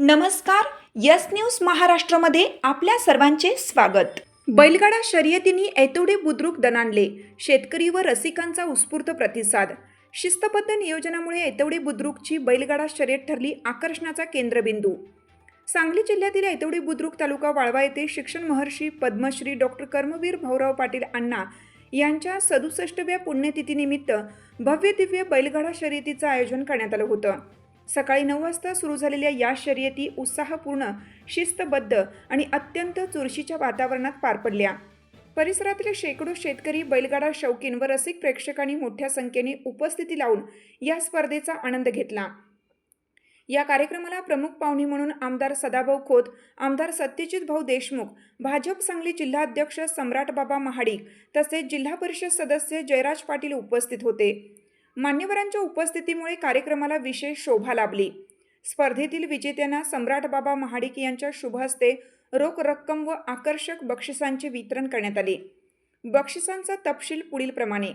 नमस्कार, yes news महाराष्ट्रामध्ये आपल्या सर्वांचे स्वागत। बैलगाडा शर्यतींनी ऐतोडे बुद्रुक दणाणले, शेतकरी व रसिकांचा उत्स्फूर्त प्रतिसाद। शिस्तबद्ध नियोजनामुळे ऐतोडे बुद्रुकची बैलगाडा शर्यत ठरली आकर्षणाचा केंद्रबिंदू। सांगली जिल्ह्यातील ऐतोडे बुद्रुक तालुका वाळवा येथे शिक्षण महर्षी पद्मश्री डॉक्टर कर्मवीर भाऊराव पाटील अण्णा यांच्या 67व्या पुण्यतिथीनिमित्त भव्य दिव्य बैलगाडा शर्यतीचं आयोजन करण्यात आलं होतं। सकाळी 9 वाजता सुरू झालेल्या या शर्यती उत्साहपूर्ण, शिस्तबद्ध आणि अत्यंत चुरशीच्या वातावरणात पार पडल्या। परिसरातील शेकडो शेतकरी, बैलगाडा शौकीन व रसिक प्रेक्षकांनी मोठ्या संख्येने उपस्थिती लावून या स्पर्धेचा आनंद घेतला। या कार्यक्रमाला प्रमुख पाहुणे म्हणून आमदार सदाभाऊ खोत, आमदार सत्यजित भाऊ देशमुख, भाजप सांगली जिल्हाध्यक्ष सम्राटबाबा महाडिक तसेच जिल्हा परिषद सदस्य जयराज पाटील उपस्थित होते। मान्यवरांच्या उपस्थितीमुळे कार्यक्रमाला विशेष शोभा लाभली। स्पर्धेतील विजेत्यांना सम्राटबाबा महाडिक यांच्या शुभ हस्ते रोख रक्कम व आकर्षक बक्षिसांचे वितरण करण्यात आले। बक्षिसांचा तपशील पुढील प्रमाणे: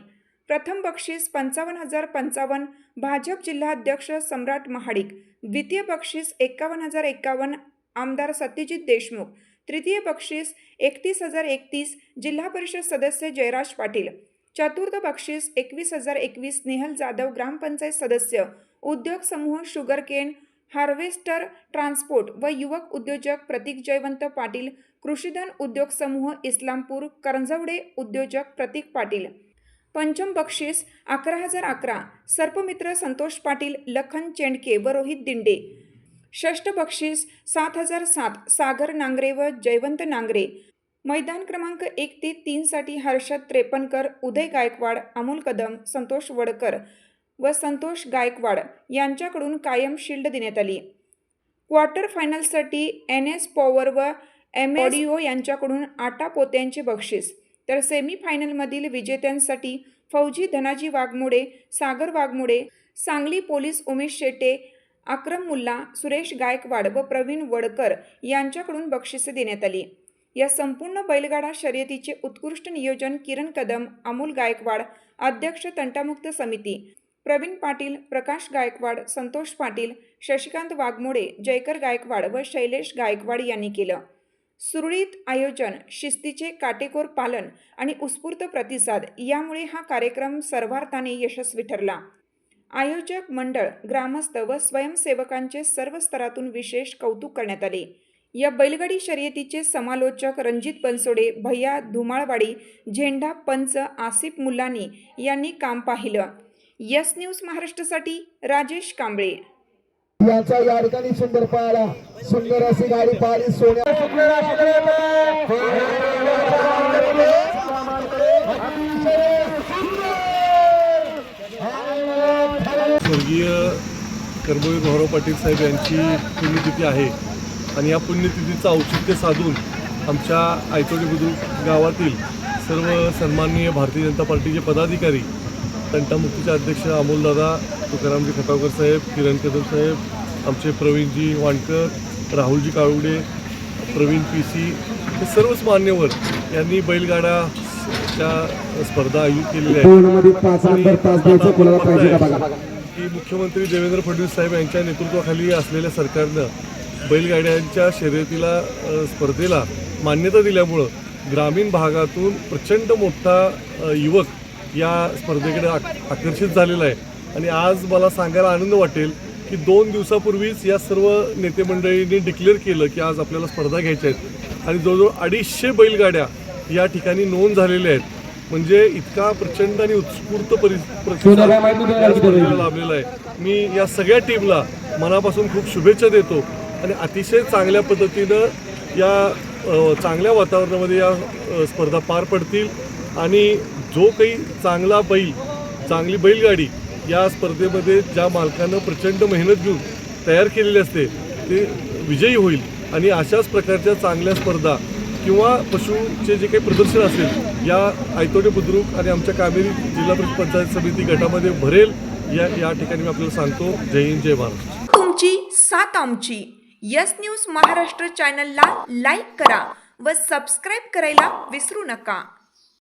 प्रथम बक्षीस 55,055 भाजप जिल्हाध्यक्ष सम्राट महाडिक, द्वितीय बक्षीस 51,051 आमदार सत्यजित देशमुख, तृतीय बक्षीस 31,031 जिल्हा परिषद सदस्य जयराज पाटील, चतुर्थ बक्षीस 21,021 स्नेहल जाधव ग्रामपंचायत सदस्य, उद्योग समूह शुगरकेन हार्वेस्टर ट्रान्सपोर्ट व युवक उद्योजक प्रतीक जयवंत पाटील, कृषीधन उद्योग समूह इस्लामपूर करंजवडे उद्योजक प्रतीक पाटील। पंचम बक्षीस 11,011 सर्पमित्र संतोष पाटील, लखन चेंडके व रोहित दिंडे। षष्ठ बक्षीस 7,007 सागर नांगरे व जयवंत नांगरे। मैदान क्रमांक 1 ते 3 साठी हर्षद त्रेपनकर, उदय गायकवाड, अमोल कदम, संतोष वडकर व संतोष गायकवाड यांच्याकडून कायम शील्ड देण्यात आली। क्वार्टर फायनलसाठी NS पॉवर व MS ऑडिओ यांच्याकडून आटा पोत्यांचे बक्षीस, तर सेमी फायनलमधील विजेत्यांसाठी फौजी धनाजी वाघमोडे, सागर वाघमोडे, सांगली पोलीस उमेश शेटे, अक्रम मुल्ला, सुरेश गायकवाड व प्रवीण वडकर यांच्याकडून बक्षिसे देण्यात आली। या संपूर्ण बैलगाडा शर्यतीचे उत्कृष्ट नियोजन किरण कदम, अमोल गायकवाड, अध्यक्ष तंटामुक्त समिती, प्रवीण पाटील, प्रकाश गायकवाड, संतोष पाटील, शशिकांत वाघमोडे, जयकर गायकवाड व शैलेश गायकवाड यांनी केलं। सुरळीत आयोजन, शिस्तीचे काटेकोर पालन आणि उत्स्फूर्त प्रतिसाद यामुळे हा कार्यक्रम सर्वार्थाने यशस्वी ठरला। आयोजक मंडळ, ग्रामस्थ व स्वयंसेवकांचे सर्व स्तरातून विशेष कौतुक करण्यात आले। या बैलगाडी शर्यतीचे समालोचक रणजित बनसोडे, भैया धुमाळवाडी, झेंडा पंच आसिफ मुल्लानी यांनी काम पाहिलं। यस न्यूज महाराष्ट्रासाठी राजेश कांबळे यांचा या ठिकाणी सुंदर पाळा, सुंदर अशी गाडी पाहिली सोन्या स्वर्गीय कर्मवीर भाऊराव पाटील साहेब यांची पुण्यतिथी आहे आणि या पुण्यतिथीचं औचित्य साधून आमच्या ऐतोडे बुद्रुक गावातील सर्व सन्माननीय भारतीय जनता पार्टीचे पदाधिकारी, तंटामुक्तीचे अध्यक्ष अमोलदादा, तुकारामजी खटावकर साहेब, किरण कदम साहेब, आमचे प्रवीणजी वाणकर, राहुलजी काळुडे, प्रवीण PC, हे सर्वच मान्यवर यांनी बैलगाडाच्या स्पर्धा आयोजित केलेल्या आहेत की मुख्यमंत्री देवेंद्र फडणवीस साहेब यांच्या नेतृत्वाखाली असलेल्या सरकारनं बैलगाड्यांच्या शर्यतीला स्पर्धेला मान्यता दिल्यामुळं ग्रामीण भागातून प्रचंड मोठा युवक या स्पर्धेकडे आकर्षित झालेला आहे। आणि आज मला सांगायला आनंद वाटेल की 2 दिवसापूर्वीच या सर्व नेते मंडळींनी डिक्लेअर केलं की आज आपल्याला स्पर्धा घ्यायच्या आहेत आणि जवळजवळ 250 बैलगाड्या या ठिकाणी नोंद झालेल्या आहेत। म्हणजे इतका प्रचंड आणि उत्स्फूर्त प्रतिसाद लाभलेला आहे। मी या सगळ्या टीमला मनापासून खूप शुभेच्छा देतो आणि अतिशय चांगल्या पद्धतीनं या चांगल्या वातावरणामध्ये या स्पर्धा पार पडतील आणि जो काही चांगला बैल, चांगली बैलगाडी या स्पर्धेमध्ये ज्या मालकानं प्रचंड मेहनत घेऊन तयार केलेली असते ते विजयी होईल। आणि अशाच प्रकारच्या चांगल्या स्पर्धा किंवा पशुचे जे काही प्रदर्शन असेल या ऐतोडे बुद्रुक आणि आमच्या कामेरी जिल्हा परिषद पंचायत समिती गटामध्ये भरेल या ठिकाणी मी आपल्याला सांगतो। जय हिंद, जय महाराष्ट्र। तुमची साथ आमची। यस न्यूज महाराष्ट्र चॅनलला लाईक करा व सबस्क्राईब करायला विसरू नका।